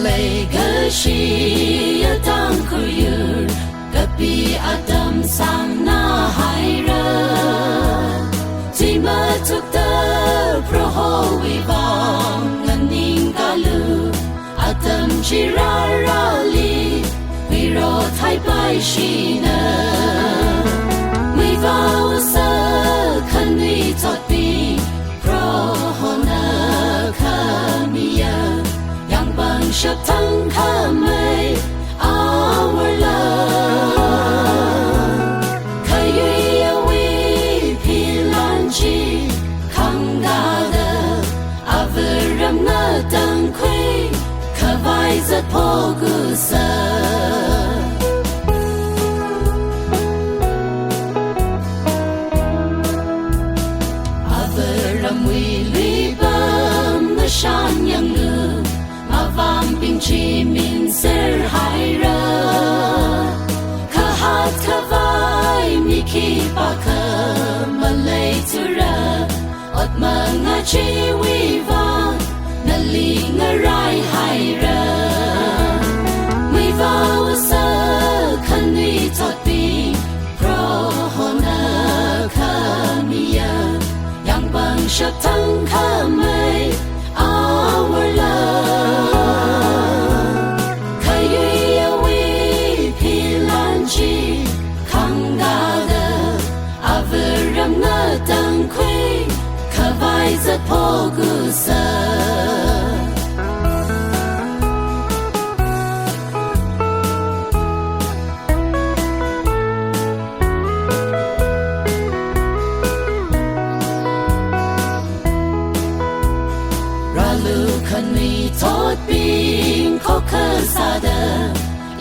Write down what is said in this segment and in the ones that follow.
lay gashi ya tang kuyur kapi adam sang na haira tima tuk ta proho vivang nganing kalu adam chirarali viro thai pai shina mi vau sa khanui choti proho na khamia yang bang shap thang khamai our love kayuya we pilanchi kangada averam na tang khui kavai zat pogusa averam we libam na shan yang nu mavam ping chi min ser haira kahat kavai miki baka malay tura ot mga chi wiva naling aray haira mi vau sa khanui toti prohona khamia yang bang shap thang khamai our love kayuya we pilanchi kangada averam na tang khui kavai zat pogusa ralu khanui tot ping ko khasada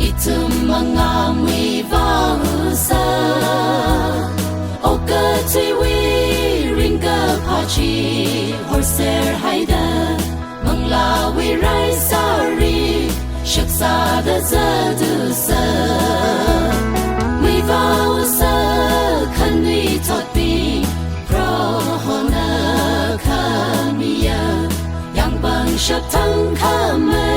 itum manga mi vausa okati we ringa pachi horser haida mangla we rai sari shaksada zadusa mi vausa khanui tot ping prohona khamia yang bang shap thang khamai